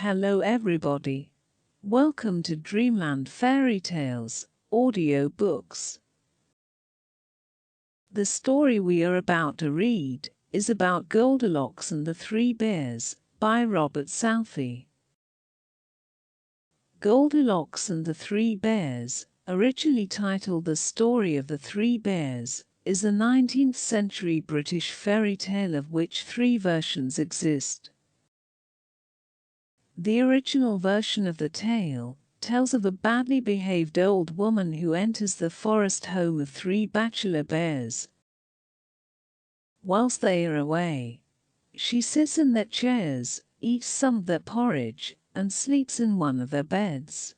Hello everybody. Welcome to Dreamland Fairy Tales, audiobooks. The story we are about to read is about Goldilocks and the Three Bears by Robert Southey. Goldilocks and the Three Bears, originally titled The Story of the Three Bears, is a 19th century British fairy tale of which three versions exist. The original version of the tale tells of a badly behaved old woman who enters the forest home of three bachelor bears. Whilst they are away, she sits in their chairs, eats some of their porridge, and sleeps in one of their beds.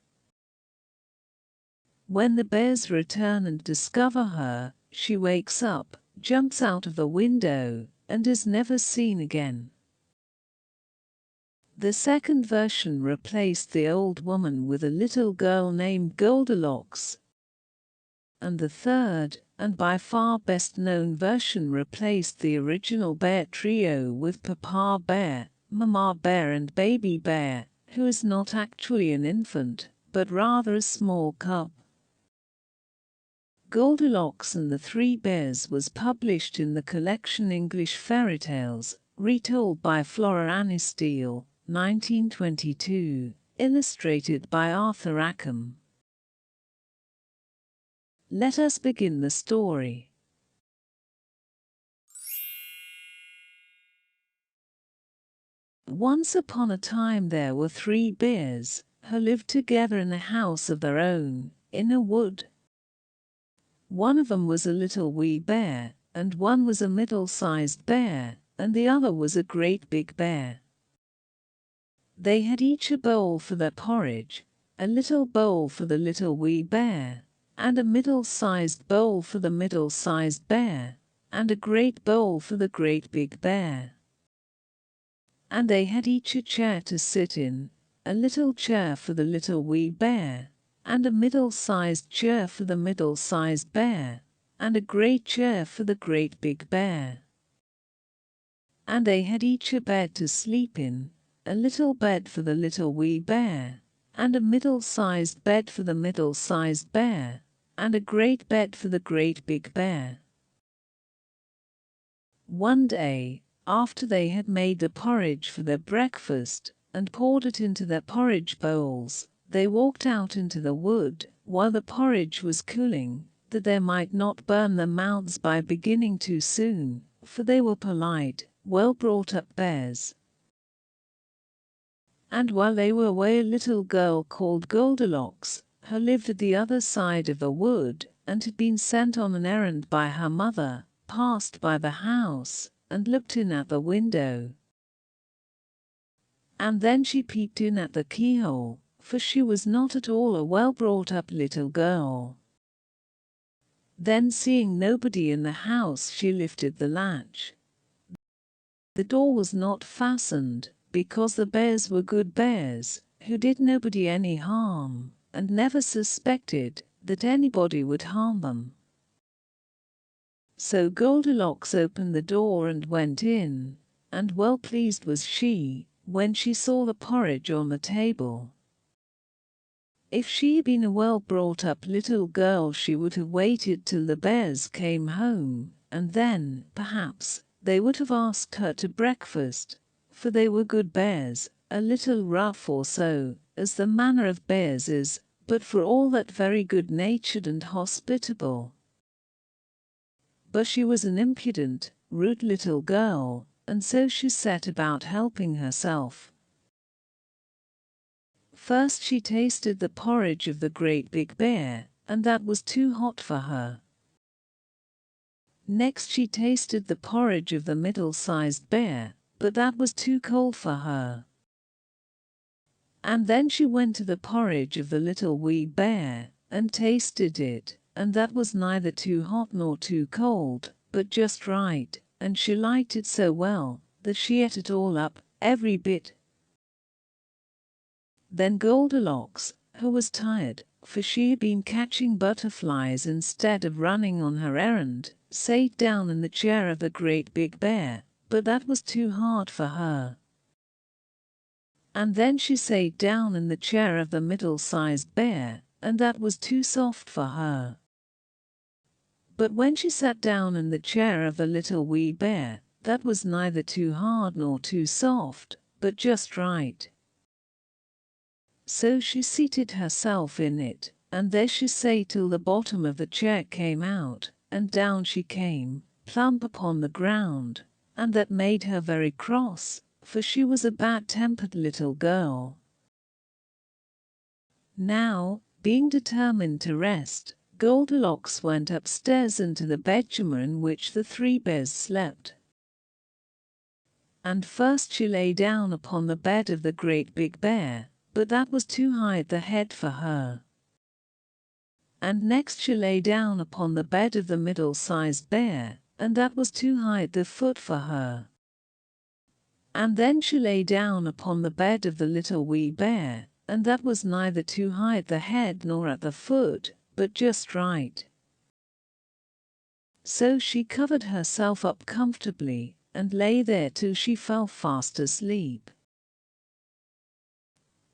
When the bears return and discover her, she wakes up, jumps out of the window, and is never seen again. The second version replaced the old woman with a little girl named Goldilocks, and the third, and by far best-known version replaced the original bear trio with Papa Bear, Mama Bear and Baby Bear, who is not actually an infant, but rather a small cub. Goldilocks and the Three Bears was published in the collection English Fairytales, retold by Flora Annie Steel, 1922, illustrated by Arthur Rackham. Let us begin the story. Once upon a time there were three bears, who lived together in a house of their own, in a wood. One of them was a little wee bear, and one was a middle-sized bear, and the other was a great big bear. They had each a bowl for their porridge, a little bowl for the little wee bear, and a middle-sized bowl for the middle-sized bear, and a great bowl for the great big bear. And they had each a chair to sit in, a little chair for the little wee bear, and a middle-sized chair for the middle-sized bear, and a great chair for the great big bear. And they had each a bed to sleep in, a little bed for the little wee bear, and a middle-sized bed for the middle-sized bear, and a great bed for the great big bear. One day, after they had made the porridge for their breakfast, and poured it into their porridge bowls, they walked out into the wood, while the porridge was cooling, that they might not burn their mouths by beginning too soon, for they were polite, well-brought-up bears. And while they were away, a little girl called Goldilocks, who lived at the other side of the wood, and had been sent on an errand by her mother, passed by the house, and looked in at the window. And then she peeped in at the keyhole, for she was not at all a well-brought-up little girl. Then, seeing nobody in the house, she lifted the latch. The door was not fastened, because the bears were good bears, who did nobody any harm, and never suspected that anybody would harm them. So Goldilocks opened the door and went in, and well pleased was she, when she saw the porridge on the table. If she had been a well-brought-up little girl, she would have waited till the bears came home, and then, perhaps, they would have asked her to breakfast, for they were good bears, a little rough or so, as the manner of bears is, but for all that very good-natured and hospitable. But she was an impudent, rude little girl, and so she set about helping herself. First she tasted the porridge of the great big bear, and that was too hot for her. Next she tasted the porridge of the middle-sized bear, but that was too cold for her. And then she went to the porridge of the little wee bear, and tasted it, and that was neither too hot nor too cold, but just right, and she liked it so well, that she ate it all up, every bit. Then Goldilocks, who was tired, for she had been catching butterflies instead of running on her errand, sat down in the chair of the great big bear, but that was too hard for her. And then she sat down in the chair of the middle-sized bear, and that was too soft for her. But when she sat down in the chair of the little wee bear, that was neither too hard nor too soft, but just right. So she seated herself in it, and there she sat till the bottom of the chair came out, and down she came, plump upon the ground, and that made her very cross, for she was a bad-tempered little girl. Now, being determined to rest, Goldilocks went upstairs into the bedchamber in which the three bears slept. And first she lay down upon the bed of the great big bear, but that was too high at the head for her. And next she lay down upon the bed of the middle-sized bear, and that was too high at the foot for her. And then she lay down upon the bed of the little wee bear, and that was neither too high at the head nor at the foot, but just right. So she covered herself up comfortably, and lay there till she fell fast asleep.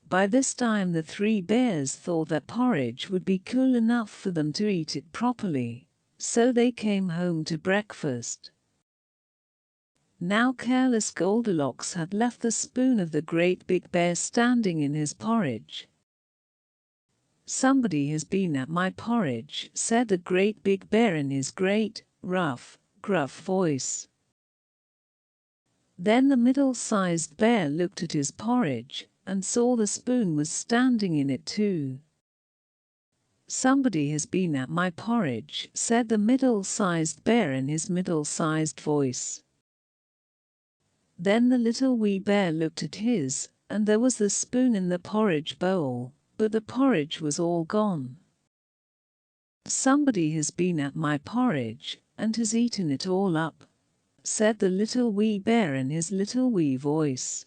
By this time the three bears thought that porridge would be cool enough for them to eat it properly, so they came home to breakfast. Now careless Goldilocks had left the spoon of the great big bear standing in his porridge. "Somebody has been at my porridge," said the great big bear in his great, rough, gruff voice. Then the middle-sized bear looked at his porridge, and saw the spoon was standing in it too. "Somebody has been at my porridge," said the middle-sized bear in his middle-sized voice. Then the little wee bear looked at his, and there was the spoon in the porridge bowl, but the porridge was all gone. "Somebody has been at my porridge, and has eaten it all up," said the little wee bear in his little wee voice.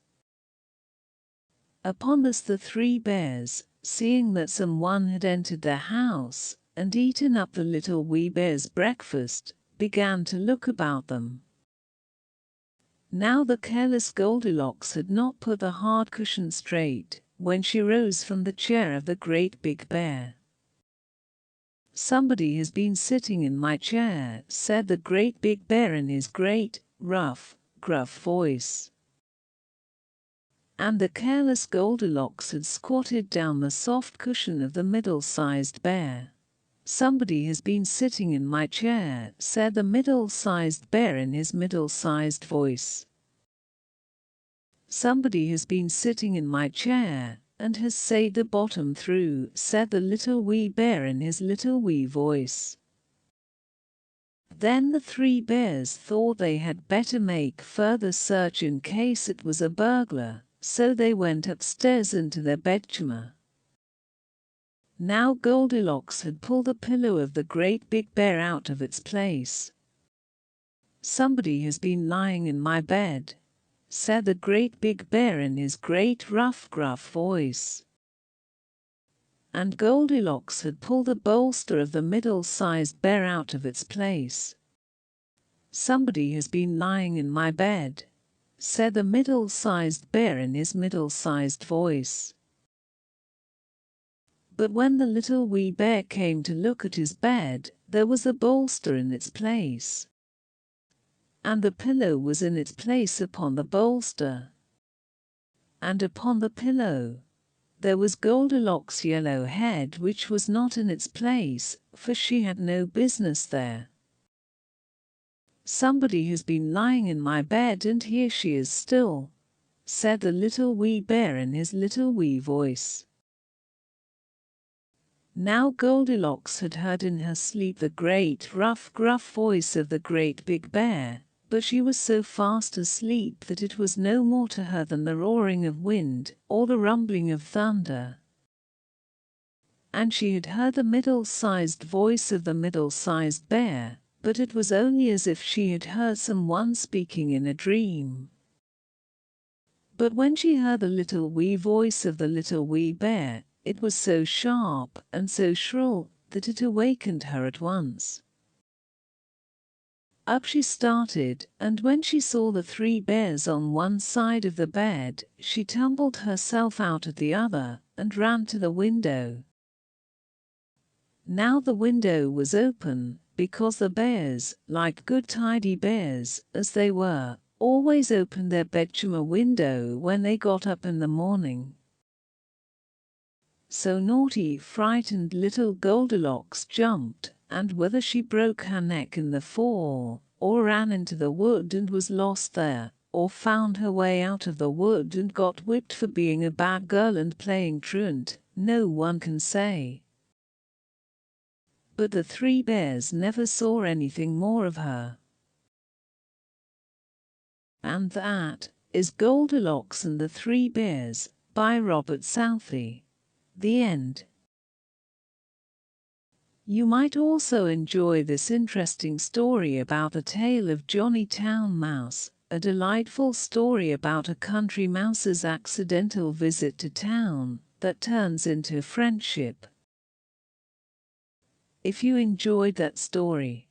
Upon this the three bears, seeing that some one had entered their house, and eaten up the little wee bear's breakfast, began to look about them. Now the careless Goldilocks had not put the hard cushion straight, when she rose from the chair of the great big bear. "Somebody has been sitting in my chair," said the great big bear in his great, rough, gruff voice. And the careless Goldilocks had squatted down the soft cushion of the middle-sized bear. "Somebody has been sitting in my chair," said the middle-sized bear in his middle-sized voice. "Somebody has been sitting in my chair, and has sat the bottom through," said the little wee bear in his little wee voice. Then the three bears thought they had better make further search in case it was a burglar, so they went upstairs into their bedchamber. Now Goldilocks had pulled the pillow of the great big bear out of its place. "Somebody has been lying in my bed," said the great big bear in his great rough gruff voice. And Goldilocks had pulled the bolster of the middle-sized bear out of its place. "Somebody has been lying in my bed," said the middle-sized bear in his middle-sized voice. But when the little wee bear came to look at his bed, there was a bolster in its place. And the pillow was in its place upon the bolster. And upon the pillow there was Goldilocks' yellow head, which was not in its place, for she had no business there. "Somebody has been lying in my bed, and here she is still," said the little wee bear in his little wee voice. Now Goldilocks had heard in her sleep the great rough gruff voice of the great big bear, but she was so fast asleep that it was no more to her than the roaring of wind or the rumbling of thunder. And she had heard the middle-sized voice of the middle-sized bear, but it was only as if she had heard some one speaking in a dream. But when she heard the little wee voice of the little wee bear, it was so sharp and so shrill that it awakened her at once. Up she started, and when she saw the three bears on one side of the bed, she tumbled herself out at the other and ran to the window. Now the window was open, because the bears, like good tidy bears as they were, always opened their bedchamber window when they got up in the morning. So naughty, frightened little Goldilocks jumped, and whether she broke her neck in the fall, or ran into the wood and was lost there, or found her way out of the wood and got whipped for being a bad girl and playing truant, no one can say. But the three bears never saw anything more of her. And that is Goldilocks and the Three Bears by Robert Southey. The end. You might also enjoy this interesting story about the tale of Johnny Town Mouse, a delightful story about a country mouse's accidental visit to town that turns into friendship. If you enjoyed that story,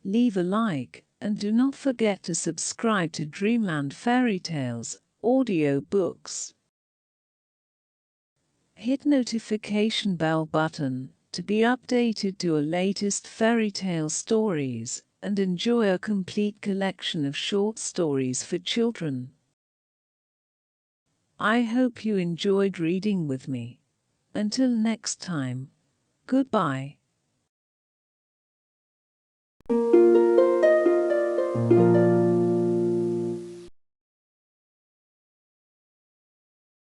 leave a like and do not forget to subscribe to Dreamland Fairytales audiobooks. Hit notification bell button to be updated to our latest fairy tale stories and enjoy a complete collection of short stories for children. I hope you enjoyed reading with me. Until next time, goodbye.